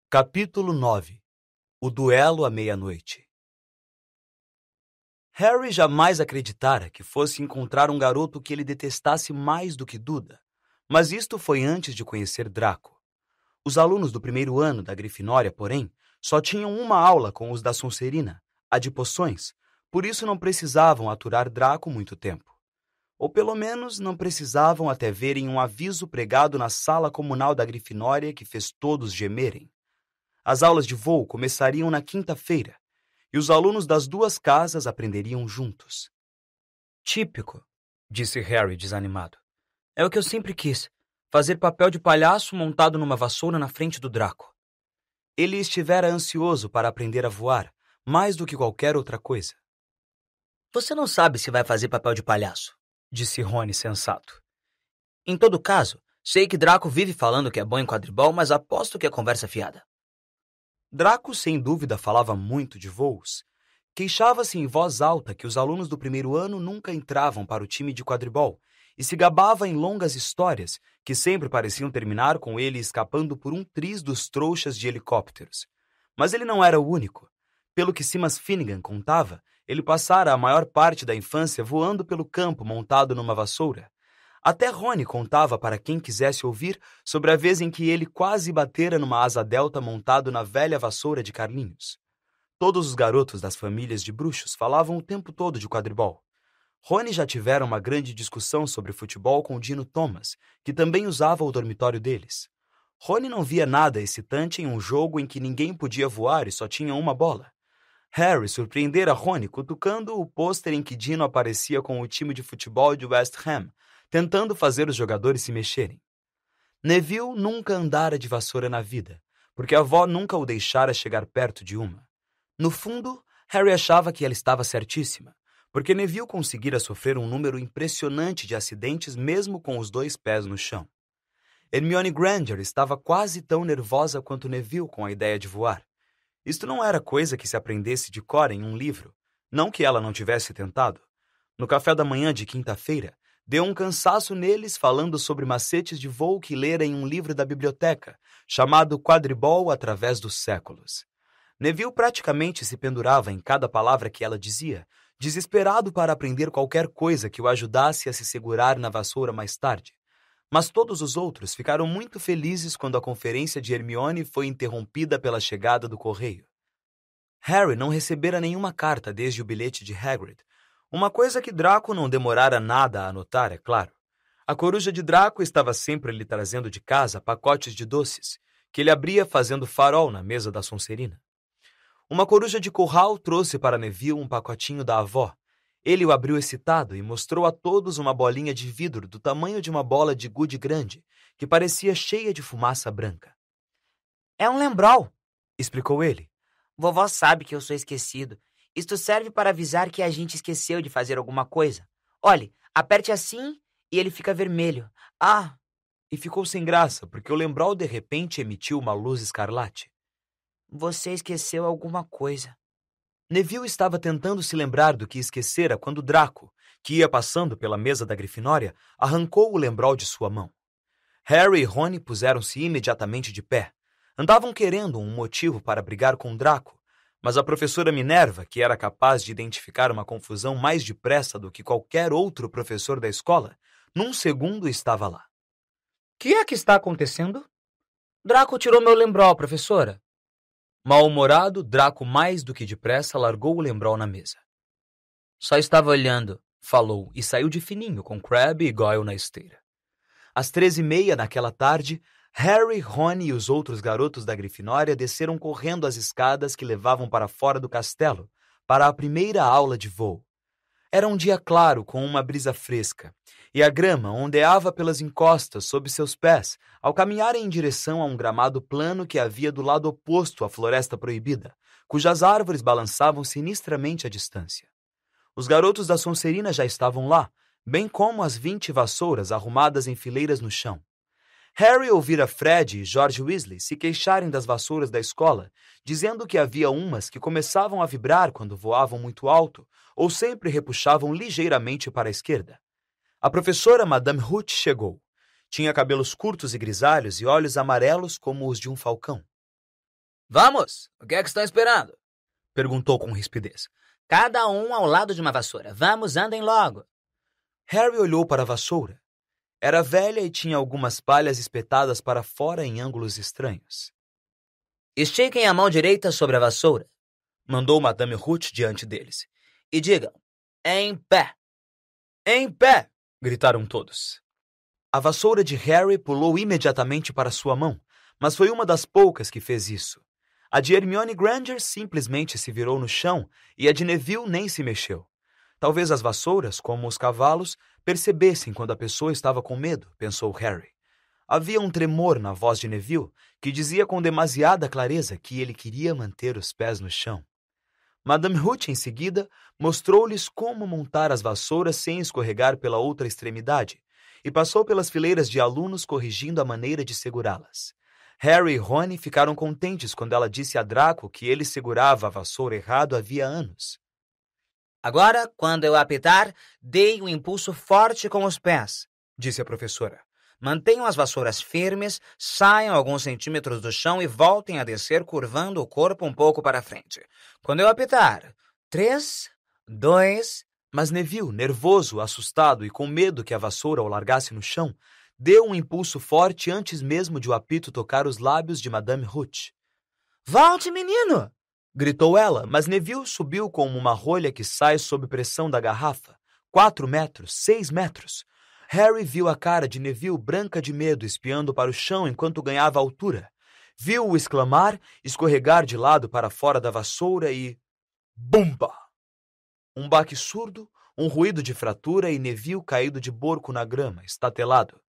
Capítulo 9. O duelo à meia-noite. Harry jamais acreditara que fosse encontrar um garoto que ele detestasse mais do que Duda, mas isto foi antes de conhecer Draco. Os alunos do primeiro ano da Grifinória, porém, só tinham uma aula com os da Sonserina, a de poções, por isso não precisavam aturar Draco muito tempo. Ou pelo menos não precisavam até verem um aviso pregado na sala comunal da Grifinória que fez todos gemerem. As aulas de voo começariam na quinta-feira, e os alunos das duas casas aprenderiam juntos. Típico, disse Harry desanimado. É o que eu sempre quis, fazer papel de palhaço montado numa vassoura na frente do Draco. Ele estivera ansioso para aprender a voar, mais do que qualquer outra coisa. Você não sabe se vai fazer papel de palhaço, disse Rony sensato. Em todo caso, sei que Draco vive falando que é bom em quadribol, mas aposto que é conversa fiada. Draco, sem dúvida, falava muito de voos. Queixava-se em voz alta que os alunos do primeiro ano nunca entravam para o time de quadribol e se gabava em longas histórias que sempre pareciam terminar com ele escapando por um triz dos trouxas de helicópteros. Mas ele não era o único. Pelo que Simas Finnegan contava, ele passara a maior parte da infância voando pelo campo montado numa vassoura. Até Rony contava para quem quisesse ouvir sobre a vez em que ele quase batera numa asa delta montado na velha vassoura de Carlinhos. Todos os garotos das famílias de bruxos falavam o tempo todo de quadribol. Rony já tivera uma grande discussão sobre futebol com Dino Thomas, que também usava o dormitório deles. Rony não via nada excitante em um jogo em que ninguém podia voar e só tinha uma bola. Harry surpreendera Rony cutucando o pôster em que Dino aparecia com o time de futebol de West Ham, tentando fazer os jogadores se mexerem. Neville nunca andara de vassoura na vida, porque a avó nunca o deixara chegar perto de uma. No fundo, Harry achava que ela estava certíssima, porque Neville conseguira sofrer um número impressionante de acidentes mesmo com os dois pés no chão. Hermione Granger estava quase tão nervosa quanto Neville com a ideia de voar. Isto não era coisa que se aprendesse de cor em um livro, não que ela não tivesse tentado. No café da manhã de quinta-feira, deu um cansaço neles falando sobre macetes de voo que lera em um livro da biblioteca, chamado Quadribol através dos séculos. Neville praticamente se pendurava em cada palavra que ela dizia, desesperado para aprender qualquer coisa que o ajudasse a se segurar na vassoura mais tarde. Mas todos os outros ficaram muito felizes quando a conferência de Hermione foi interrompida pela chegada do correio. Harry não recebera nenhuma carta desde o bilhete de Hagrid, uma coisa que Draco não demorara nada a anotar, é claro. A coruja de Draco estava sempre lhe trazendo de casa pacotes de doces, que ele abria fazendo farol na mesa da Sonserina. Uma coruja de curral trouxe para Neville um pacotinho da avó. Ele o abriu excitado e mostrou a todos uma bolinha de vidro do tamanho de uma bola de gude grande, que parecia cheia de fumaça branca. É um lembrol, explicou ele. Vovó sabe que eu sou esquecido. Isto serve para avisar que a gente esqueceu de fazer alguma coisa. Olhe, aperte assim e ele fica vermelho. Ah! E ficou sem graça, porque o lembrol de repente emitiu uma luz escarlate. Você esqueceu alguma coisa. Neville estava tentando se lembrar do que esquecera quando Draco, que ia passando pela mesa da Grifinória, arrancou o lembrol de sua mão. Harry e Rony puseram-se imediatamente de pé. Andavam querendo um motivo para brigar com Draco, mas a professora Minerva, que era capaz de identificar uma confusão mais depressa do que qualquer outro professor da escola, num segundo estava lá. — Que é que está acontecendo? — Draco tirou meu lembrol, professora. Mal-humorado, Draco mais do que depressa largou o lembrol na mesa. Só estava olhando, falou, e saiu de fininho com Crabbe e Goyle na esteira. Às 13h30 naquela tarde, Harry, Rony e os outros garotos da Grifinória desceram correndo as escadas que levavam para fora do castelo, para a primeira aula de voo. Era um dia claro, com uma brisa fresca, e a grama ondeava pelas encostas sob seus pés ao caminharem em direção a um gramado plano que havia do lado oposto à Floresta Proibida, cujas árvores balançavam sinistramente à distância. Os garotos da Sonserina já estavam lá, bem como as 20 vassouras arrumadas em fileiras no chão. Harry ouvira Fred e George Weasley se queixarem das vassouras da escola, dizendo que havia umas que começavam a vibrar quando voavam muito alto ou sempre repuxavam ligeiramente para a esquerda. A professora Madame Hooch chegou. Tinha cabelos curtos e grisalhos e olhos amarelos como os de um falcão. Vamos! O que é que estão esperando? Perguntou com rispidez. Cada um ao lado de uma vassoura. Vamos, andem logo. Harry olhou para a vassoura. Era velha e tinha algumas palhas espetadas para fora em ângulos estranhos. Estiquem a mão direita sobre a vassoura, mandou Madame Ruth diante deles. E digam, em pé. Em pé! Gritaram todos. A vassoura de Harry pulou imediatamente para sua mão, mas foi uma das poucas que fez isso. A de Hermione Granger simplesmente se virou no chão e a de Neville nem se mexeu. Talvez as vassouras, como os cavalos, percebessem quando a pessoa estava com medo, pensou Harry. Havia um tremor na voz de Neville que dizia com demasiada clareza que ele queria manter os pés no chão. Madame Ruth, em seguida, mostrou-lhes como montar as vassouras sem escorregar pela outra extremidade e passou pelas fileiras de alunos corrigindo a maneira de segurá-las. Harry e Rony ficaram contentes quando ela disse a Draco que ele segurava a vassoura errado havia anos. Agora, quando eu apitar, dei um impulso forte com os pés, disse a professora. Mantenham as vassouras firmes, saiam alguns centímetros do chão e voltem a descer curvando o corpo um pouco para frente. Quando eu apitar, 3, 2... Mas Neville, nervoso, assustado e com medo que a vassoura o largasse no chão, deu um impulso forte antes mesmo de o apito tocar os lábios de Madame Ruth. Volte, menino! Gritou ela, mas Neville subiu como uma rolha que sai sob pressão da garrafa. 4 metros, 6 metros. Harry viu a cara de Neville branca de medo espiando para o chão enquanto ganhava altura. Viu-o exclamar, escorregar de lado para fora da vassoura e... Bumba! Um baque surdo, um ruído de fratura e Neville caído de borco na grama, estatelado.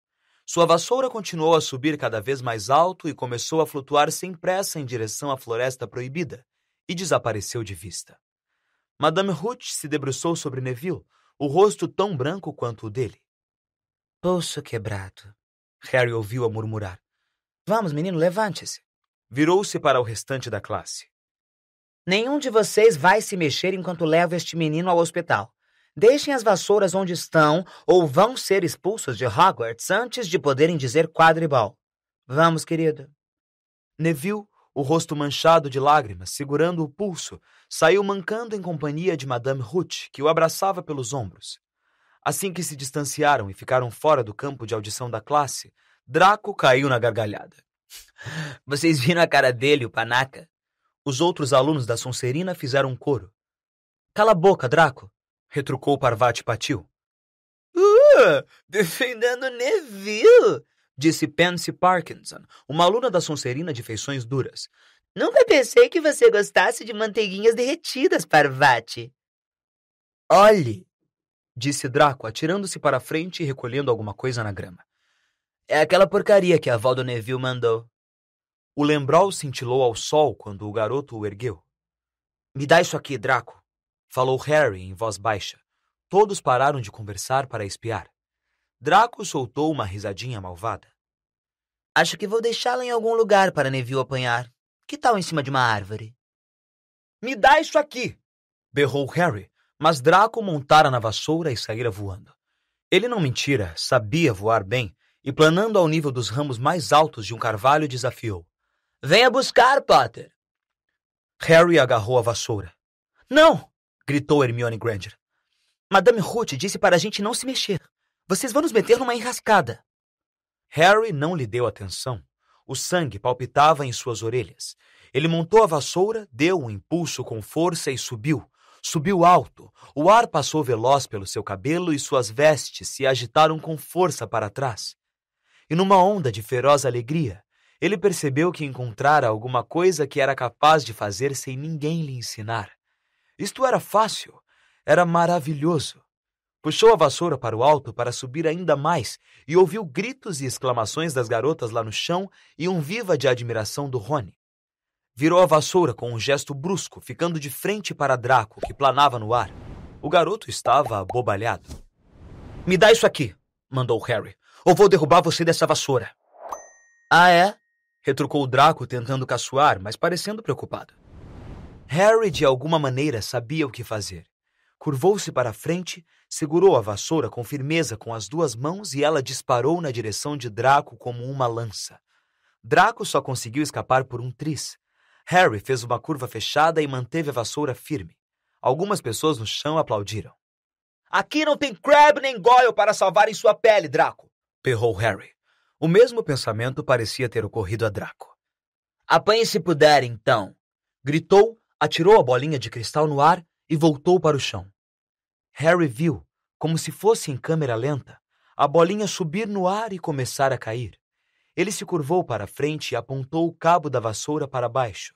Sua vassoura continuou a subir cada vez mais alto e começou a flutuar sem pressa em direção à floresta proibida, e desapareceu de vista. Madame Ruth se debruçou sobre Neville, o rosto tão branco quanto o dele. Pulso quebrado, Harry ouviu-a murmurar. Vamos, menino, levante-se. Virou-se para o restante da classe. Nenhum de vocês vai se mexer enquanto levo este menino ao hospital. Deixem as vassouras onde estão ou vão ser expulsos de Hogwarts antes de poderem dizer quadribol. Vamos, querido. Neville, o rosto manchado de lágrimas, segurando o pulso, saiu mancando em companhia de Madame Ruth, que o abraçava pelos ombros. Assim que se distanciaram e ficaram fora do campo de audição da classe, Draco caiu na gargalhada. Vocês viram a cara dele, o panaca? Os outros alunos da Sonserina fizeram um coro. Cala a boca, Draco, retrucou Parvati Patil. Defendendo Neville, disse Pansy Parkinson, uma aluna da Sonserina de feições duras. Nunca pensei que você gostasse de manteiguinhas derretidas, Parvati. Olhe, disse Draco, atirando-se para a frente e recolhendo alguma coisa na grama. É aquela porcaria que a avó do Neville mandou. O lembrol cintilou ao sol quando o garoto o ergueu. Me dá isso aqui, Draco, falou Harry em voz baixa. Todos pararam de conversar para espiar. Draco soltou uma risadinha malvada. Acho que vou deixá-la em algum lugar para Neville apanhar. Que tal em cima de uma árvore? Me dá isso aqui, berrou Harry, mas Draco montara na vassoura e saíra voando. Ele não mentira, sabia voar bem, e planando ao nível dos ramos mais altos de um carvalho desafiou. Venha buscar, Potter! Harry agarrou a vassoura. Não! Gritou Hermione Granger. Madame Ruth disse para a gente não se mexer. Vocês vão nos meter numa enrascada. Harry não lhe deu atenção. O sangue palpitava em suas orelhas. Ele montou a vassoura, deu um impulso com força e subiu. Subiu alto. O ar passou veloz pelo seu cabelo e suas vestes se agitaram com força para trás. E numa onda de feroz alegria, ele percebeu que encontrara alguma coisa que era capaz de fazer sem ninguém lhe ensinar. Isto era fácil, era maravilhoso. Puxou a vassoura para o alto para subir ainda mais e ouviu gritos e exclamações das garotas lá no chão e um viva de admiração do Rony. Virou a vassoura com um gesto brusco, ficando de frente para Draco, que planava no ar. O garoto estava abobalhado. Me dá isso aqui, mandou Harry, ou vou derrubar você dessa vassoura. Ah, é? Retrucou Draco tentando caçoar, mas parecendo preocupado. Harry, de alguma maneira, sabia o que fazer. Curvou-se para a frente, segurou a vassoura com firmeza com as 2 mãos e ela disparou na direção de Draco como uma lança. Draco só conseguiu escapar por um triz. Harry fez uma curva fechada e manteve a vassoura firme. Algumas pessoas no chão aplaudiram. Aqui não tem Crabbe nem Goyle para salvarem sua pele, Draco, berrou Harry. O mesmo pensamento parecia ter ocorrido a Draco. Apanhe se puder, então, gritou, atirou a bolinha de cristal no ar e voltou para o chão. Harry viu, como se fosse em câmera lenta, a bolinha subir no ar e começar a cair. Ele se curvou para a frente e apontou o cabo da vassoura para baixo.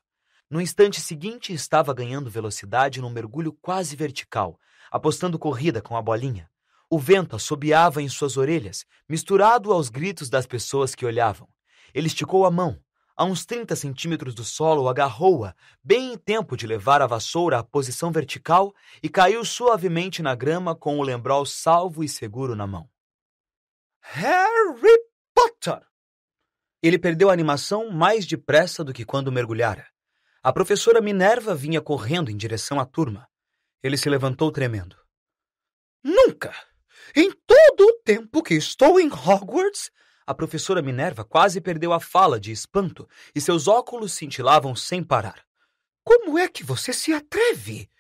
No instante seguinte, estava ganhando velocidade num mergulho quase vertical, apostando corrida com a bolinha. O vento assobiava em suas orelhas, misturado aos gritos das pessoas que olhavam. Ele esticou a mão. A uns 30 centímetros do solo, agarrou-a, bem em tempo de levar a vassoura à posição vertical e caiu suavemente na grama com o lembrol salvo e seguro na mão. Harry Potter! Ele perdeu a animação mais depressa do que quando mergulhara. A professora Minerva vinha correndo em direção à turma. Ele se levantou tremendo. Nunca! Em todo o tempo que estou em Hogwarts... A professora Minerva quase perdeu a fala de espanto e seus óculos cintilavam sem parar. Como é que você se atreve?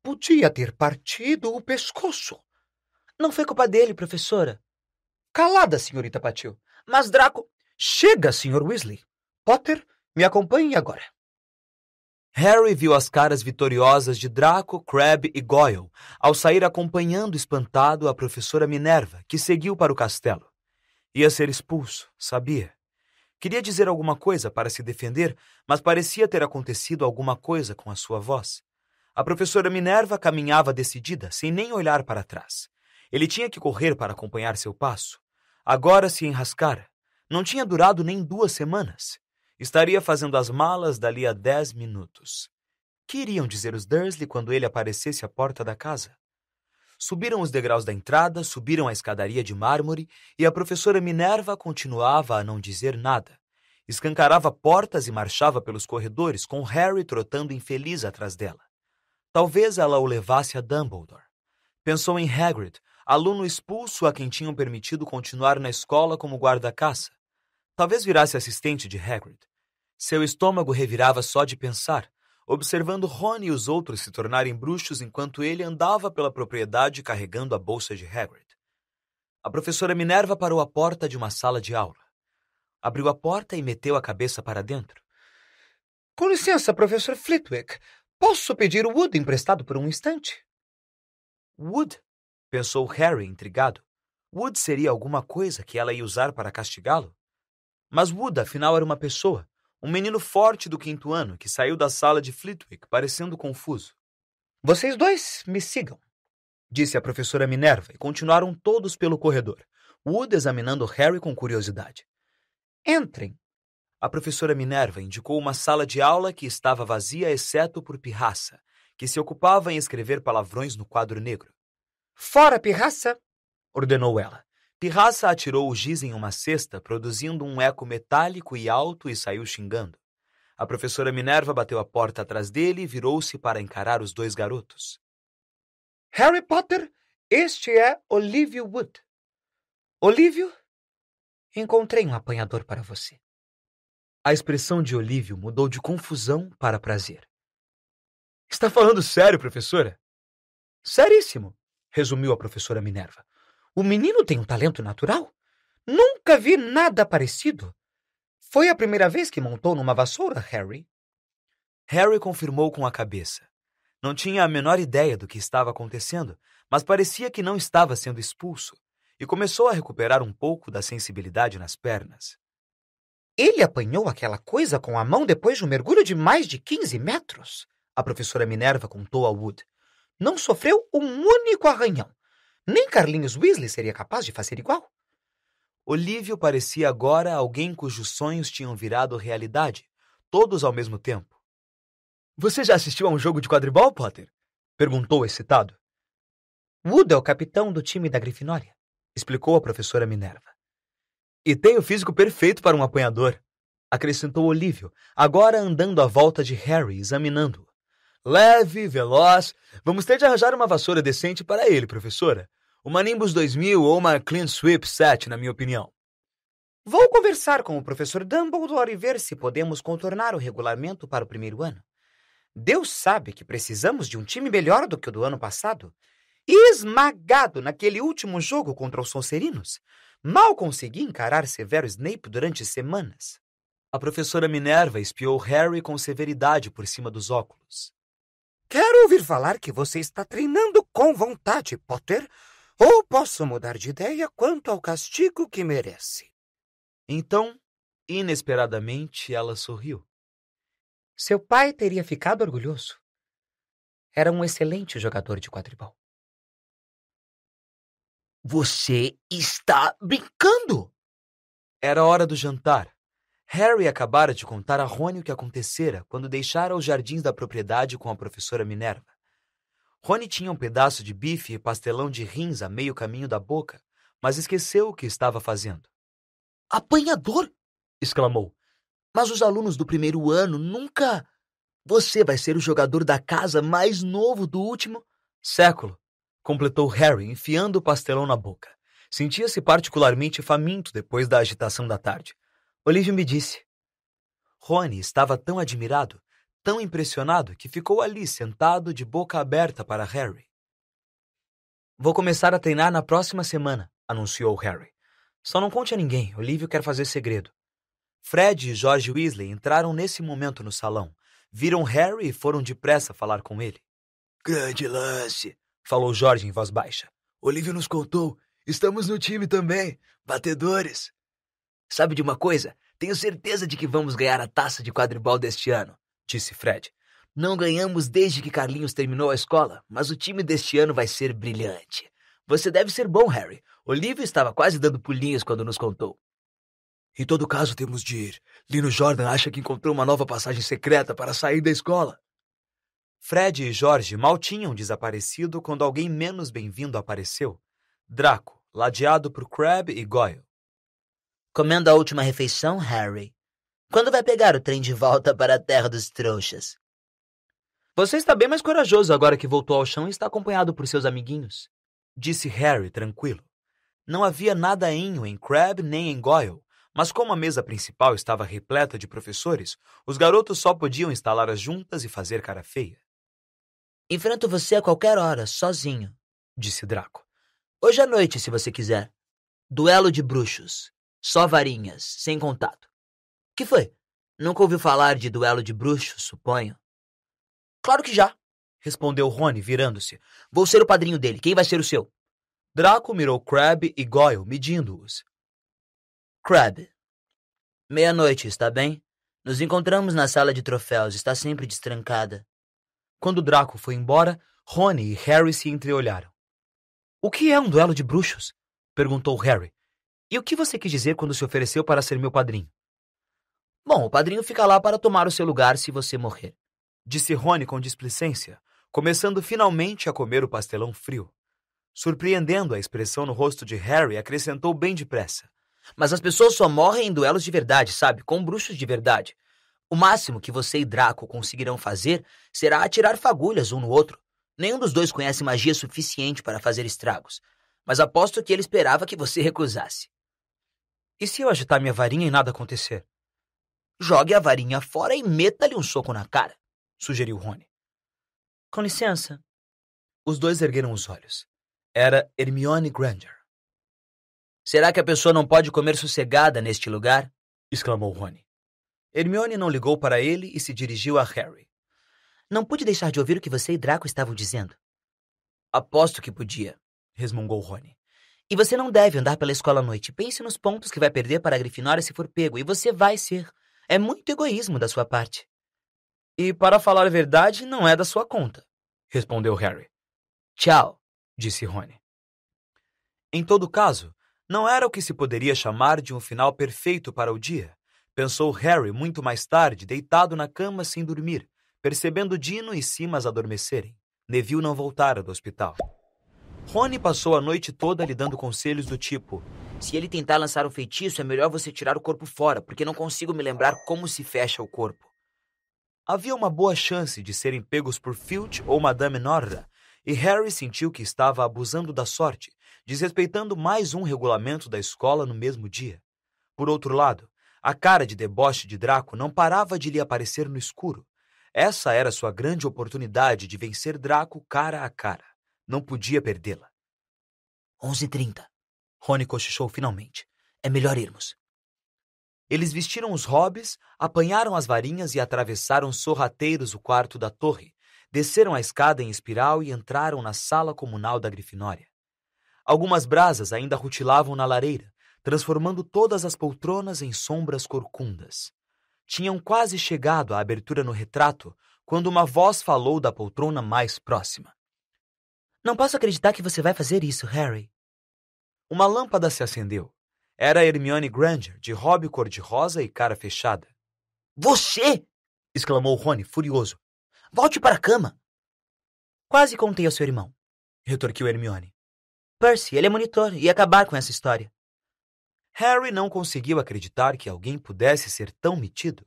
Podia ter partido o pescoço. Não foi culpa dele, professora. Calada, senhorita Patil. Mas Draco... Chega, Sr. Weasley. Potter, me acompanhe agora. Harry viu as caras vitoriosas de Draco, Crabbe e Goyle ao sair acompanhando espantado a professora Minerva, que seguiu para o castelo. Ia ser expulso, sabia. Queria dizer alguma coisa para se defender, mas parecia ter acontecido alguma coisa com a sua voz. A professora Minerva caminhava decidida, sem nem olhar para trás. Ele tinha que correr para acompanhar seu passo. Agora se enrascara. Não tinha durado nem 2 semanas. Estaria fazendo as malas dali a 10 minutos. Que iriam dizer os Dursley quando ele aparecesse à porta da casa? Subiram os degraus da entrada, subiram a escadaria de mármore e a professora Minerva continuava a não dizer nada. Escancarava portas e marchava pelos corredores, com Harry trotando infeliz atrás dela. Talvez ela o levasse a Dumbledore. Pensou em Hagrid, aluno expulso a quem tinham permitido continuar na escola como guarda-caça. Talvez virasse assistente de Hagrid. Seu estômago revirava só de pensar, observando Rony e os outros se tornarem bruxos enquanto ele andava pela propriedade carregando a bolsa de Hagrid. A professora Minerva parou à porta de uma sala de aula. Abriu a porta e meteu a cabeça para dentro. Com licença, professor Flitwick. Posso pedir o Wood emprestado por um instante? Wood? Pensou Harry, intrigado. Wood seria alguma coisa que ela ia usar para castigá-lo? Mas Wood, afinal, era uma pessoa. Um menino forte do 5º ano que saiu da sala de Flitwick, parecendo confuso. Vocês dois me sigam, disse a professora Minerva, e continuaram todos pelo corredor, Wood examinando Harry com curiosidade. Entrem. A professora Minerva indicou uma sala de aula que estava vazia exceto por Pirraça, que se ocupava em escrever palavrões no quadro negro. Fora, Pirraça! Ordenou ela. Pirraça atirou o giz em uma cesta, produzindo um eco metálico e alto e saiu xingando. A professora Minerva bateu a porta atrás dele e virou-se para encarar os 2 garotos. Harry Potter, este é Olívio Wood. Olívio, encontrei um apanhador para você. A expressão de Olívio mudou de confusão para prazer. Está falando sério, professora? Seríssimo, resumiu a professora Minerva. O menino tem um talento natural. Nunca vi nada parecido. Foi a primeira vez que montou numa vassoura, Harry? Harry confirmou com a cabeça. Não tinha a menor ideia do que estava acontecendo, mas parecia que não estava sendo expulso, e começou a recuperar um pouco da sensibilidade nas pernas. Ele apanhou aquela coisa com a mão depois de um mergulho de mais de 15 metros, a professora Minerva contou a Wood. Não sofreu um único arranhão. Nem Carlinhos Weasley seria capaz de fazer igual. Olívio parecia agora alguém cujos sonhos tinham virado realidade, todos ao mesmo tempo. Você já assistiu a um jogo de quadribol, Potter? Perguntou excitado. Wood é o capitão do time da Grifinória, explicou a professora Minerva. E tem o físico perfeito para um apanhador, acrescentou Olívio, agora andando à volta de Harry, examinando-o. Leve, veloz, vamos ter de arranjar uma vassoura decente para ele, professora. Uma Nimbus 2000 ou uma Clean Sweep 7, na minha opinião. Vou conversar com o professor Dumbledore e ver se podemos contornar o regulamento para o primeiro ano. Deus sabe que precisamos de um time melhor do que o do ano passado. Esmagado naquele último jogo contra os Sonserinos. Mal consegui encarar Severo Snape durante semanas. A professora Minerva espiou Harry com severidade por cima dos óculos. Quero ouvir falar que você está treinando com vontade, Potter, ou posso mudar de ideia quanto ao castigo que merece. Então, inesperadamente, ela sorriu. Seu pai teria ficado orgulhoso. Era um excelente jogador de quadribol. Você está brincando? Era hora do jantar. Harry acabara de contar a Rony o que acontecera quando deixara os jardins da propriedade com a professora Minerva. Rony tinha um pedaço de bife e pastelão de rins a meio caminho da boca, mas esqueceu o que estava fazendo. Apanhador! Exclamou. Mas os alunos do primeiro ano nunca... Você vai ser o jogador da casa mais novo do último... século, completou Harry, enfiando o pastelão na boca. Sentia-se particularmente faminto depois da agitação da tarde. Olívio me disse. Rony estava tão admirado, tão impressionado, que ficou ali sentado de boca aberta para Harry. Vou começar a treinar na próxima semana, anunciou Harry. Só não conte a ninguém, Olívio quer fazer segredo. Fred e George Weasley entraram nesse momento no salão, viram Harry e foram depressa falar com ele. Grande lance, falou George em voz baixa. Olívio nos contou, estamos no time também, batedores. Sabe de uma coisa? Tenho certeza de que vamos ganhar a taça de quadribol deste ano, disse Fred. Não ganhamos desde que Carlinhos terminou a escola, mas o time deste ano vai ser brilhante. Você deve ser bom, Harry. Olívio estava quase dando pulinhos quando nos contou. Em todo caso, temos de ir. Lino Jordan acha que encontrou uma nova passagem secreta para sair da escola. Fred e George mal tinham desaparecido quando alguém menos bem-vindo apareceu. Draco, ladeado por Crabbe e Goyle. Comendo a última refeição, Harry? Quando vai pegar o trem de volta para a terra dos trouxas? Você está bem mais corajoso agora que voltou ao chão e está acompanhado por seus amiguinhos, disse Harry tranquilo. Não havia nadainho em Crabbe nem em Goyle, mas como a mesa principal estava repleta de professores, os garotos só podiam instalar as juntas e fazer cara feia. Enfrento você a qualquer hora, sozinho, disse Draco. Hoje à noite, se você quiser. Duelo de bruxos. Só varinhas, sem contato. Que foi? Nunca ouviu falar de duelo de bruxos, suponho? Claro que já, respondeu Rony, virando-se. Vou ser o padrinho dele. Quem vai ser o seu? Draco mirou Crabbe e Goyle, medindo-os. Crabbe. Meia-noite, está bem? Nos encontramos na sala de troféus. Está sempre destrancada. Quando Draco foi embora, Rony e Harry se entreolharam. O que é um duelo de bruxos? Perguntou Harry. E o que você quis dizer quando se ofereceu para ser meu padrinho? Bom, o padrinho fica lá para tomar o seu lugar se você morrer, disse Rony com displicência, começando finalmente a comer o pastelão frio. Surpreendendo a expressão no rosto de Harry, acrescentou bem depressa. Mas as pessoas só morrem em duelos de verdade, sabe? Com bruxos de verdade. O máximo que você e Draco conseguirão fazer será atirar fagulhas um no outro. Nenhum dos dois conhece magia suficiente para fazer estragos. Mas aposto que ele esperava que você recusasse. E se eu agitar minha varinha e nada acontecer? Jogue a varinha fora e meta-lhe um soco na cara, sugeriu Rony. Com licença. Os dois ergueram os olhos. Era Hermione Granger. Será que a pessoa não pode comer sossegada neste lugar? Exclamou Rony. Hermione não ligou para ele e se dirigiu a Harry. Não pude deixar de ouvir o que você e Draco estavam dizendo. Aposto que podia, resmungou Rony. E você não deve andar pela escola à noite. Pense nos pontos que vai perder para a Grifinória se for pego, e você vai ser. É muito egoísmo da sua parte. E, para falar a verdade, não é da sua conta, respondeu Harry. Tchau, disse Rony. Em todo caso, não era o que se poderia chamar de um final perfeito para o dia, pensou Harry muito mais tarde, deitado na cama sem dormir, percebendo Dino e Simas adormecerem. Neville não voltara do hospital. Rony passou a noite toda lhe dando conselhos do tipo: se ele tentar lançar um feitiço, é melhor você tirar o corpo fora, porque não consigo me lembrar como se fecha o corpo. Havia uma boa chance de serem pegos por Filch ou Madame Norra, e Harry sentiu que estava abusando da sorte, desrespeitando mais um regulamento da escola no mesmo dia. Por outro lado, a cara de deboche de Draco não parava de lhe aparecer no escuro. Essa era sua grande oportunidade de vencer Draco cara a cara. Não podia perdê-la. 11h30. Rony cochichou finalmente. É melhor irmos. Eles vestiram os hobbies, apanharam as varinhas e atravessaram sorrateiros o quarto da torre, desceram a escada em espiral e entraram na sala comunal da Grifinória. Algumas brasas ainda rutilavam na lareira, transformando todas as poltronas em sombras corcundas. Tinham quase chegado à abertura no retrato quando uma voz falou da poltrona mais próxima. Não posso acreditar que você vai fazer isso, Harry. Uma lâmpada se acendeu. Era Hermione Granger, de robe cor-de-rosa e cara fechada. Você! Exclamou Rony, furioso. Volte para a cama. Quase contei ao seu irmão, retorquiu Hermione. Percy, ele é monitor, e ia acabar com essa história. Harry não conseguiu acreditar que alguém pudesse ser tão metido.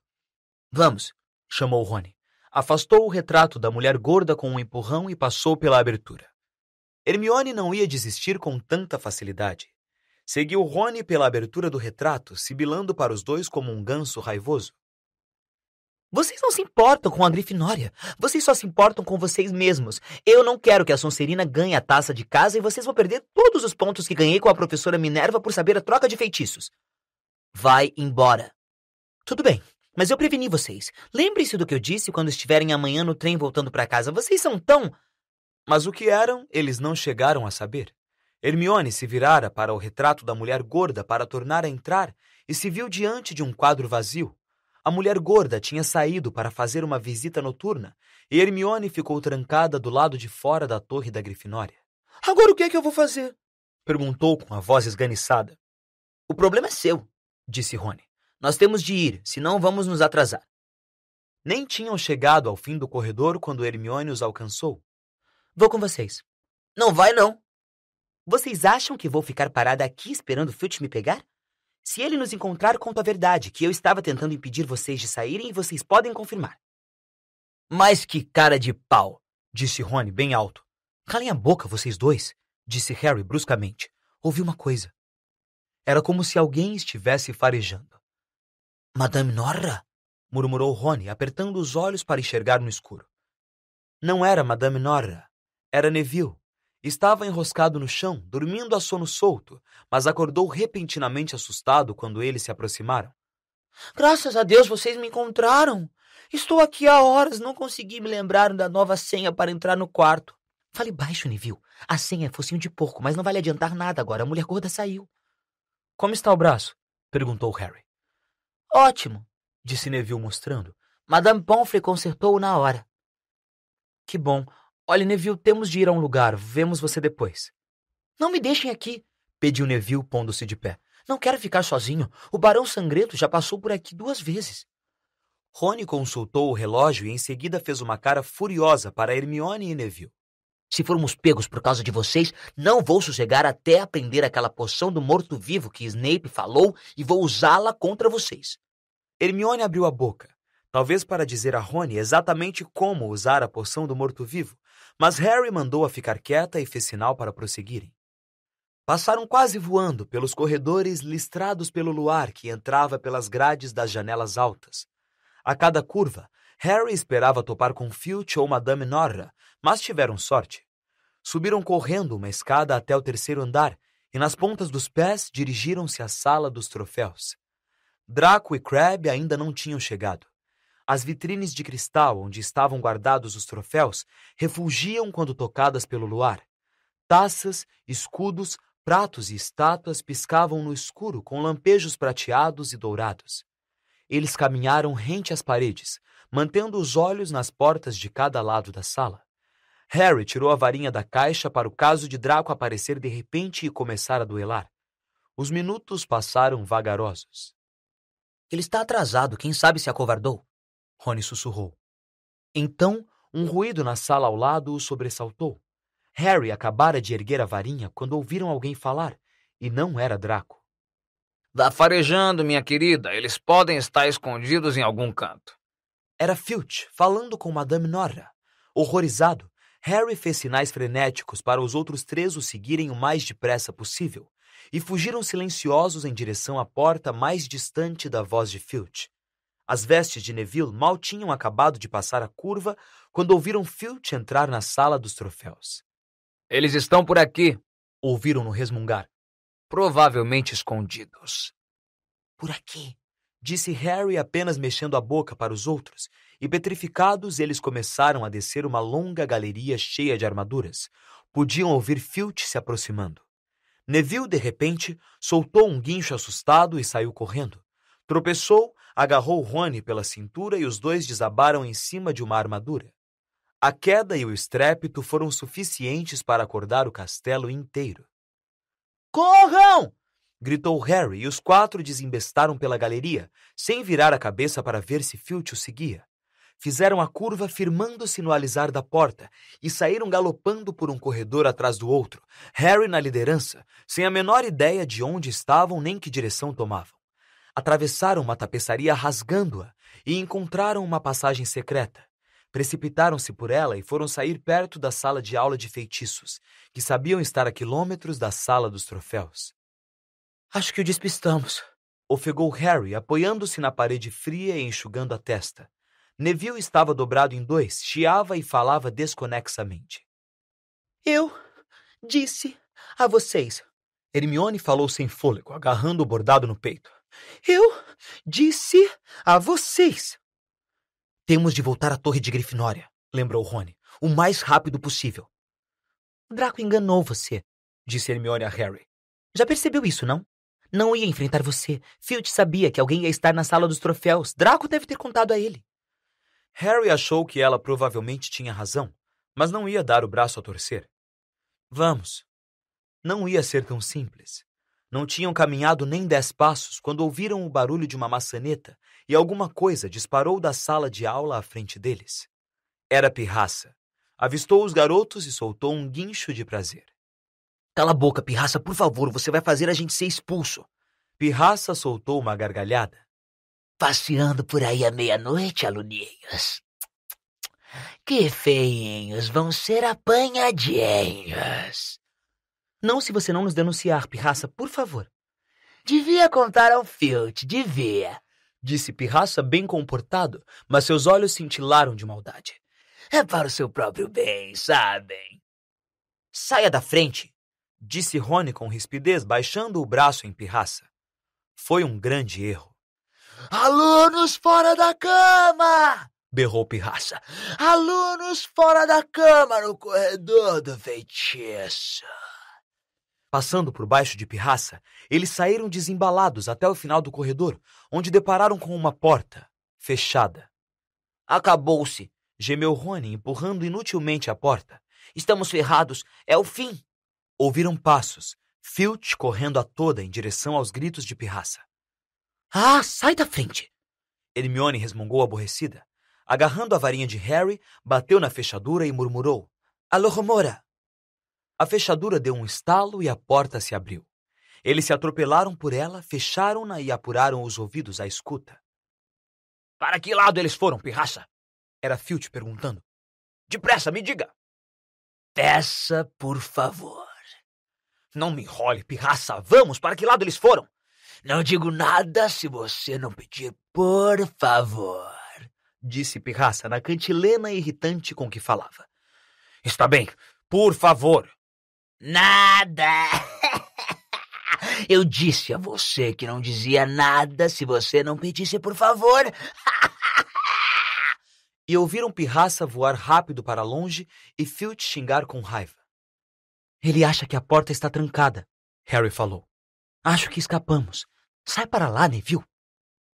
Vamos, chamou Rony. Afastou o retrato da mulher gorda com um empurrão e passou pela abertura. Hermione não ia desistir com tanta facilidade. Seguiu Rony pela abertura do retrato, sibilando para os dois como um ganso raivoso. Vocês não se importam com a Grifinória. Vocês só se importam com vocês mesmos. Eu não quero que a Sonserina ganhe a taça de casa e vocês vão perder todos os pontos que ganhei com a professora Minerva por saber a troca de feitiços. Vai embora. Tudo bem, mas eu preveni vocês. Lembrem-se do que eu disse quando estiverem amanhã no trem voltando para casa. Vocês são tão... Mas o que eram, eles não chegaram a saber. Hermione se virara para o retrato da mulher gorda para tornar a entrar e se viu diante de um quadro vazio. A mulher gorda tinha saído para fazer uma visita noturna e Hermione ficou trancada do lado de fora da torre da Grifinória. Agora o que é que eu vou fazer? Perguntou com a voz esganiçada. O problema é seu, disse Rony. Nós temos de ir, senão vamos nos atrasar. Nem tinham chegado ao fim do corredor quando Hermione os alcançou. Vou com vocês. Não vai, não. Vocês acham que vou ficar parada aqui esperando o Filch me pegar? Se ele nos encontrar, conto a verdade, que eu estava tentando impedir vocês de saírem e vocês podem confirmar. Mas que cara de pau, disse Rony bem alto. Calem a boca, vocês dois, disse Harry bruscamente. Ouvi uma coisa. Era como se alguém estivesse farejando. Madame Norra? Murmurou Rony, apertando os olhos para enxergar no escuro. Não era Madame Norra, era Neville. Estava enroscado no chão, dormindo a sono solto, mas acordou repentinamente assustado quando eles se aproximaram. Graças a Deus vocês me encontraram. Estou aqui há horas, não consegui me lembrar da nova senha para entrar no quarto. Fale baixo, Neville. A senha é focinho de porco, mas não vai lhe adiantar nada agora. A mulher gorda saiu. Como está o braço? Perguntou Harry. Ótimo, disse Neville mostrando. Madame Pomfrey consertou-o na hora. Que bom. Olha, Neville, temos de ir a um lugar. Vemos você depois. Não me deixem aqui, pediu Neville, pondo-se de pé. Não quero ficar sozinho. O Barão Sangrento já passou por aqui 2 vezes. Rony consultou o relógio e em seguida fez uma cara furiosa para Hermione e Neville. Se formos pegos por causa de vocês, não vou sossegar até aprender aquela poção do morto-vivo que Snape falou e vou usá-la contra vocês. Hermione abriu a boca, talvez para dizer a Rony exatamente como usar a poção do morto-vivo, mas Harry mandou-a ficar quieta e fez sinal para prosseguirem. Passaram quase voando pelos corredores listrados pelo luar que entrava pelas grades das janelas altas. A cada curva, Harry esperava topar com Filch ou Madame Norra, mas tiveram sorte. Subiram correndo uma escada até o 3º andar e nas pontas dos pés dirigiram-se à sala dos troféus. Draco e Crabbe ainda não tinham chegado. As vitrines de cristal onde estavam guardados os troféus refulgiam quando tocadas pelo luar. Taças, escudos, pratos e estátuas piscavam no escuro com lampejos prateados e dourados. Eles caminharam rente às paredes, mantendo os olhos nas portas de cada lado da sala. Harry tirou a varinha da caixa para o caso de Draco aparecer de repente e começar a duelar. Os minutos passaram vagarosos. Ele está atrasado, quem sabe se acovardou? Rony sussurrou. Então, um ruído na sala ao lado o sobressaltou. Harry acabara de erguer a varinha quando ouviram alguém falar, e não era Draco. Vá farejando, minha querida. Eles podem estar escondidos em algum canto. Era Filch, falando com Madame Norra. Horrorizado, Harry fez sinais frenéticos para os outros 3 o seguirem o mais depressa possível, e fugiram silenciosos em direção à porta mais distante da voz de Filch. As vestes de Neville mal tinham acabado de passar a curva quando ouviram Filch entrar na sala dos troféus. Eles estão por aqui, Ouviram-no resmungar. provavelmente escondidos. Por aqui. Disse Harry apenas mexendo a boca para os outros, e petrificados eles começaram a descer uma longa galeria cheia de armaduras. Podiam ouvir Filch se aproximando. Neville, de repente, soltou um guincho assustado e saiu correndo. Tropeçou, agarrou Rony pela cintura e os dois desabaram em cima de uma armadura. A queda e o estrépito foram suficientes para acordar o castelo inteiro. Corram! Gritou Harry e os 4 desembestaram pela galeria, sem virar a cabeça para ver se Filch o seguia. Fizeram a curva firmando-se no alisar da porta e saíram galopando por um corredor atrás do outro, Harry na liderança, sem a menor ideia de onde estavam nem que direção tomavam. Atravessaram uma tapeçaria rasgando-a e encontraram uma passagem secreta. Precipitaram-se por ela e foram sair perto da sala de aula de feitiços, que sabiam estar a quilômetros da sala dos troféus. Acho que o despistamos. Ofegou Harry, apoiando-se na parede fria e enxugando a testa. Neville estava dobrado em 2, chiava e falava desconexamente. Eu disse a vocês. Hermione falou sem fôlego, agarrando o bordado no peito. Eu disse a vocês. Temos de voltar à Torre de Grifinória, lembrou Rony, o mais rápido possível. O Draco enganou você, disse Hermione a Harry. Já percebeu isso, não? Não ia enfrentar você. Filch sabia que alguém ia estar na sala dos troféus. Draco deve ter contado a ele. Harry achou que ela provavelmente tinha razão, mas não ia dar o braço a torcer. Vamos. Não ia ser tão simples. Não tinham caminhado nem 10 passos quando ouviram o barulho de uma maçaneta e alguma coisa disparou da sala de aula à frente deles. Era Pirraça. Avistou os garotos e soltou um guincho de prazer. Cala a boca, Pirraça, por favor, você vai fazer a gente ser expulso. Pirraça soltou uma gargalhada. Passeando por aí à meia-noite, aluninhos. Que feinhos, vão ser apanhadinhos. Não se você não nos denunciar, Pirraça, por favor. Devia contar ao Filch, devia. Disse Pirraça bem comportado, mas seus olhos cintilaram de maldade. É para o seu próprio bem, sabem? Saia da frente, disse Rony com rispidez, baixando o braço em Pirraça. Foi um grande erro. Alunos fora da cama! Berrou Pirraça. Alunos fora da cama no corredor do feitiço. Passando por baixo de Pirraça, eles saíram desembalados até o final do corredor, onde depararam com uma porta, fechada. Acabou-se, gemeu Rony, empurrando inutilmente a porta. Estamos ferrados, é o fim. Ouviram passos, Filch correndo a toda em direção aos gritos de Pirraça. Ah, sai da frente! Hermione resmungou aborrecida. Agarrando a varinha de Harry, bateu na fechadura e murmurou. Alohomora! A fechadura deu um estalo e a porta se abriu. Eles se atropelaram por ela, fecharam-na e apuraram os ouvidos à escuta. Para que lado eles foram, Pirraça? Era Filch perguntando. Depressa, me diga. Peça, por favor. Não me enrole, Pirraça. Vamos, para que lado eles foram? Não digo nada se você não pedir por favor, disse Pirraça na cantilena irritante com que falava. Está bem, por favor. Nada! Eu disse a você que não dizia nada se você não pedisse por favor. E ouviram Pirraça voar rápido para longe e Filch xingar com raiva. Ele acha que a porta está trancada, Harry falou. Acho que escapamos. Sai para lá, Neville.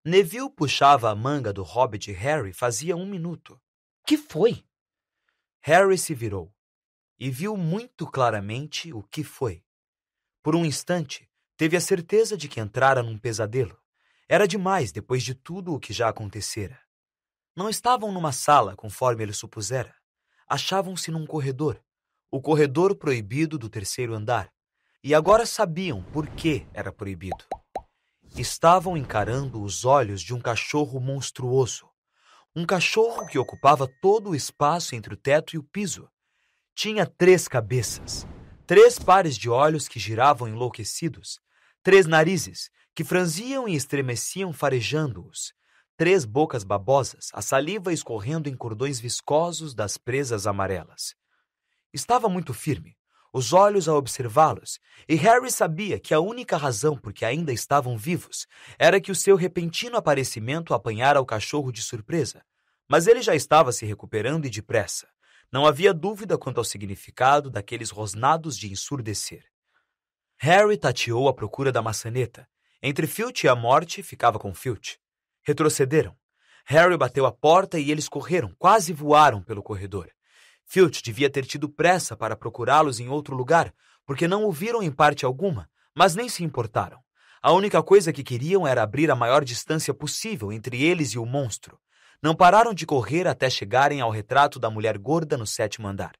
Neville puxava a manga do hobby de Harry fazia 1 minuto. Que foi? Harry se virou e viu muito claramente o que foi. Por um instante, teve a certeza de que entrara num pesadelo. Era demais depois de tudo o que já acontecera. Não estavam numa sala, conforme ele supusera. Achavam-se num corredor, o corredor proibido do 3º andar. E agora sabiam por que era proibido. Estavam encarando os olhos de um cachorro monstruoso. Um cachorro que ocupava todo o espaço entre o teto e o piso. Tinha 3 cabeças, 3 pares de olhos que giravam enlouquecidos, 3 narizes que franziam e estremeciam farejando-os, 3 bocas babosas, a saliva escorrendo em cordões viscosos das presas amarelas. Estava muito firme, os olhos a observá-los, e Harry sabia que a única razão por que ainda estavam vivos era que o seu repentino aparecimento apanhara o cachorro de surpresa, mas ele já estava se recuperando e depressa. Não havia dúvida quanto ao significado daqueles rosnados de ensurdecer. Harry tateou à procura da maçaneta. Entre Filch e a morte, ficava com Filch. Retrocederam. Harry bateu a porta e eles correram, quase voaram pelo corredor. Filch devia ter tido pressa para procurá-los em outro lugar, porque não o viram em parte alguma, mas nem se importaram. A única coisa que queriam era abrir a maior distância possível entre eles e o monstro. Não pararam de correr até chegarem ao retrato da mulher gorda no 7º andar.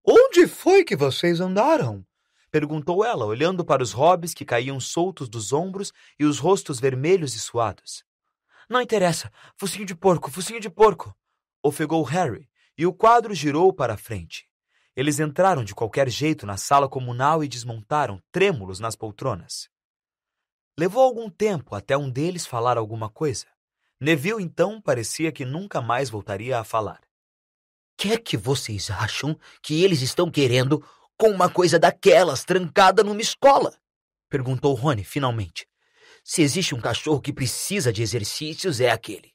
Onde foi que vocês andaram? Perguntou ela, olhando para os hobbies que caíam soltos dos ombros e os rostos vermelhos e suados. Não interessa, focinho de porco, ofegou Harry, e o quadro girou para a frente. Eles entraram de qualquer jeito na sala comunal e desmontaram, trêmulos nas poltronas. Levou algum tempo até um deles falar alguma coisa. Neville, então, parecia que nunca mais voltaria a falar. Que é que vocês acham que eles estão querendo com uma coisa daquelas trancada numa escola? Perguntou Rony, finalmente. Se existe um cachorro que precisa de exercícios, é aquele.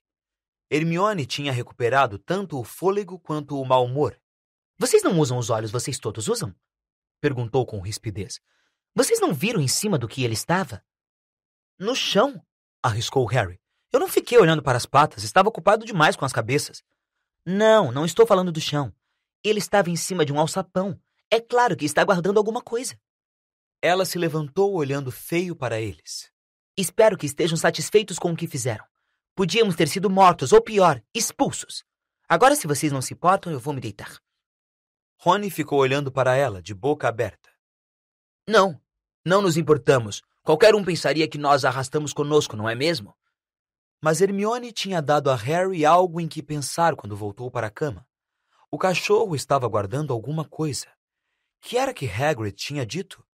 Hermione tinha recuperado tanto o fôlego quanto o mau humor. Vocês não usam os olhos, vocês todos usam? Perguntou com rispidez. Vocês não viram em cima do que ele estava? No chão, arriscou Harry. Eu não fiquei olhando para as patas, estava ocupado demais com as cabeças. Não estou falando do chão. Ele estava em cima de um alçapão. É claro que está guardando alguma coisa. Ela se levantou olhando feio para eles. Espero que estejam satisfeitos com o que fizeram. Podíamos ter sido mortos, ou pior, expulsos. Agora, se vocês não se importam, eu vou me deitar. Rony ficou olhando para ela, de boca aberta. Não nos importamos. Qualquer um pensaria que nós a arrastamos conosco, não é mesmo? Mas Hermione tinha dado a Harry algo em que pensar quando voltou para a cama. O cachorro estava guardando alguma coisa. Que era que Hagrid tinha dito?